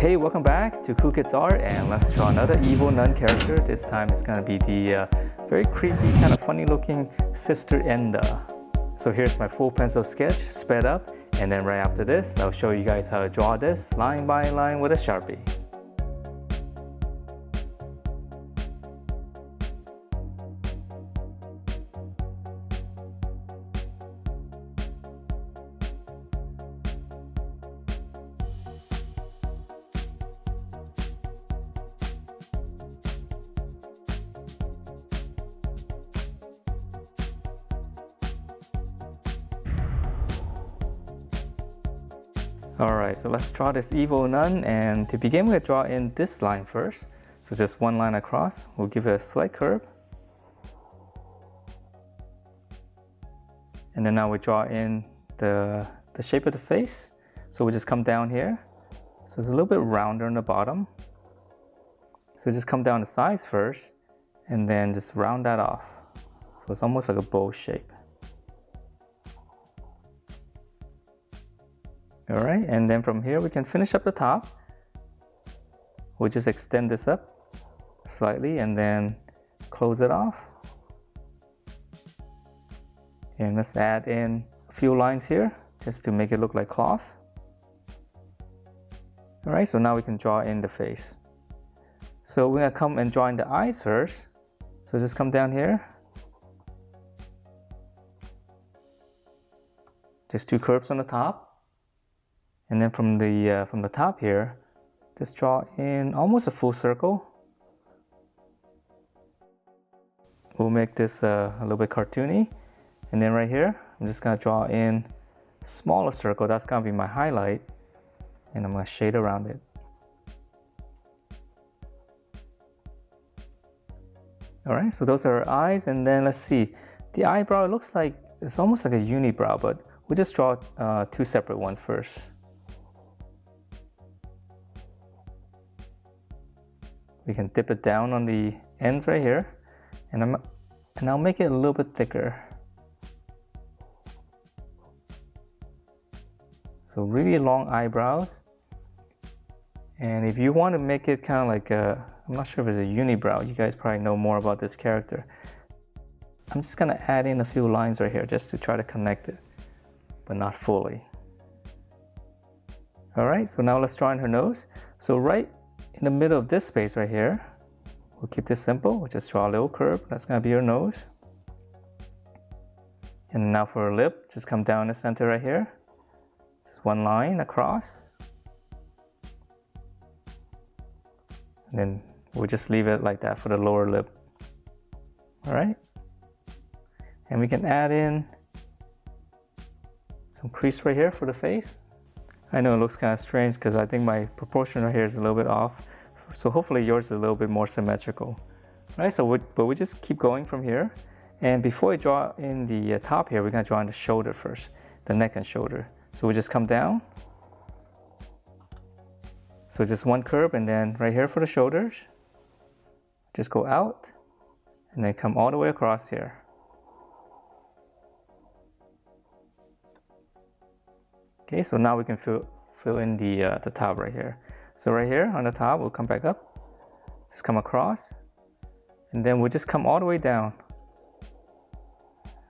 Hey, welcome back to Cool Kids Art, and let's draw another Evil Nun character. This time it's gonna be the very creepy, kind of funny looking sister Enda. So here's my full pencil sketch, sped up, and then right after this, I'll show you guys how to draw this line by line with a sharpie. Alright, so let's draw this Evil Nun, and to begin we'll draw in this line first. So just one line across, we'll give it a slight curve. And then now we draw in the shape of the face. So we just come down here. So it's a little bit rounder on the bottom. So just come down the sides first, and then just round that off. So it's almost like a bow shape. Alright, and then from here we can finish up the top. We'll just extend this up slightly and then close it off. And let's add in a few lines here just to make it look like cloth. Alright, so now we can draw in the face. So we're going to come and draw in the eyes first. So just come down here. Just two curves on the top. And then from the top here, just draw in almost a full circle. We'll make this a little bit cartoony. And then right here, I'm just gonna draw in a smaller circle. That's gonna be my highlight. And I'm gonna shade around it. All right, so those are our eyes. And then let's see, the eyebrow, it looks like, it's almost like a unibrow, but we'll just draw two separate ones first. We can dip it down on the ends right here, and I'll make it a little bit thicker. So really long eyebrows. And if you want to make it kind of like I'm not sure if it's a unibrow, you guys probably know more about this character. I'm just gonna add in a few lines right here just to try to connect it, but not fully. All right, so now let's draw in her nose. So right in the middle of this space right here, we'll keep this simple. We'll just draw a little curve. That's gonna be your nose. And now for her lip, just come down the center right here. Just one line across. And then we'll just leave it like that for the lower lip. All right. And we can add in some crease right here for the face. I know it looks kind of strange because I think my proportion right here is a little bit off. So hopefully yours is a little bit more symmetrical. All right, so but we just keep going from here. And before we draw in the top here, we're gonna draw in the shoulder first, the neck and shoulder. So we just come down. So just one curve, and then right here for the shoulders, just go out and then come all the way across here. Okay, so now we can fill in the top right here. So right here on the top, we'll come back up, just come across, and then we'll just come all the way down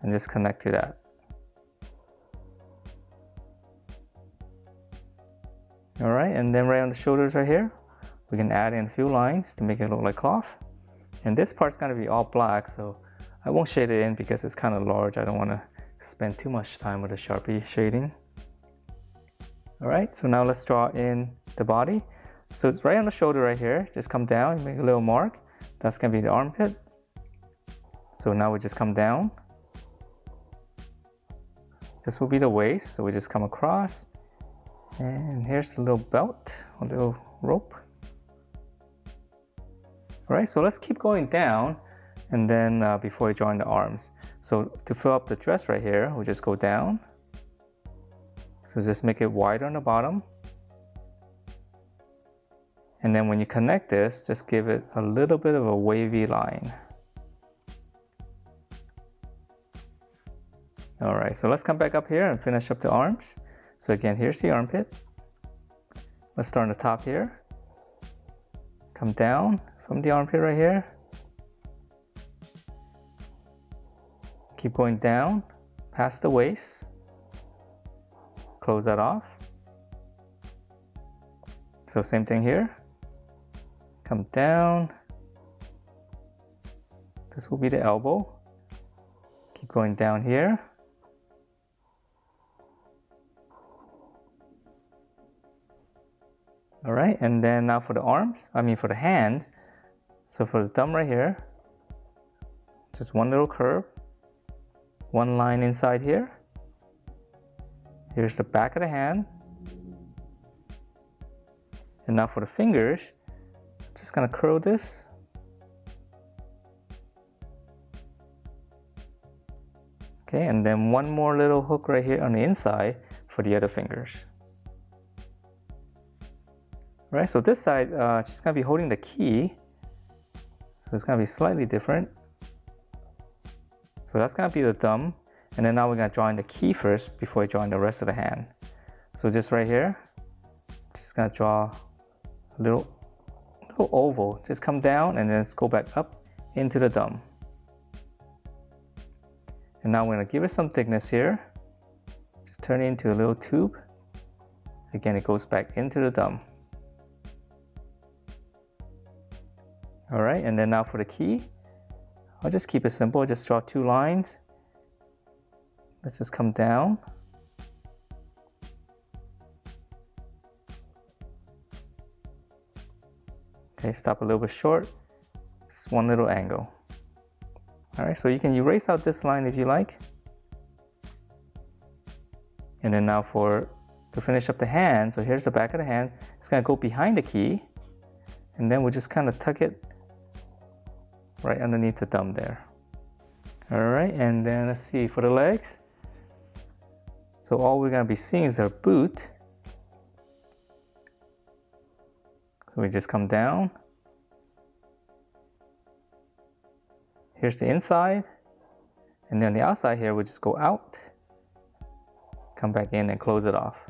and just connect to that. All right, and then right on the shoulders right here, we can add in a few lines to make it look like cloth. And this part's gonna be all black, so I won't shade it in because it's kind of large. I don't wanna spend too much time with the Sharpie shading. All right, so now let's draw in the body. So it's right on the shoulder right here. Just come down, make a little mark. That's gonna be the armpit. So now we just come down. This will be the waist. So we just come across. And here's the little belt, a little rope. All right, so let's keep going down. And then before we draw in the arms. So to fill up the dress right here, we'll just go down. So just make it wider on the bottom. And then when you connect this, just give it a little bit of a wavy line. All right, so let's come back up here and finish up the arms. So again, here's the armpit. Let's start on the top here. come down from the armpit right here. Keep going down past the waist. Close that off. So same thing here. Come down. This will be the elbow. Keep going down here. All right, and then now for the arms, for the hands. So for the thumb right here, just one little curve, one line inside here. Here's the back of the hand. And now for the fingers, just gonna curl this. Okay, and then one more little hook right here on the inside for the other fingers. All right, so this side, she's gonna be holding the key. So it's gonna be slightly different. So that's gonna be the thumb. And then now we're gonna draw in the key first before we draw in the rest of the hand. So just right here, just gonna draw a little oval. Just come down and then let's go back up into the thumb. And now we're gonna give it some thickness here. Just turn it into a little tube. Again, it goes back into the thumb. All right, and then now for the key, I'll just keep it simple. Just draw 2 lines. Let's just come down. Okay, stop a little bit short. Just one little angle. All right, so you can erase out this line if you like. And then now to finish up the hand, so here's the back of the hand. It's gonna go behind the key. And then we'll just kind of tuck it right underneath the thumb there. All right, and then let's see for the legs. So all we're gonna be seeing is our boot. So we just come down. Here's the inside. And then the outside here, we just go out, come back in and close it off.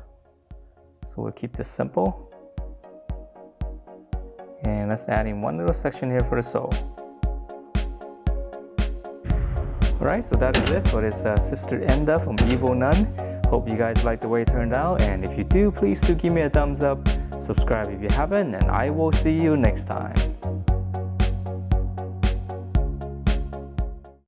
So we'll keep this simple. And let's add in one little section here for the sole. Alright, so that is it for this Sister Enda from Evil Nun. Hope you guys like the way it turned out, and if you do, please do give me a thumbs up, subscribe if you haven't, and I will see you next time.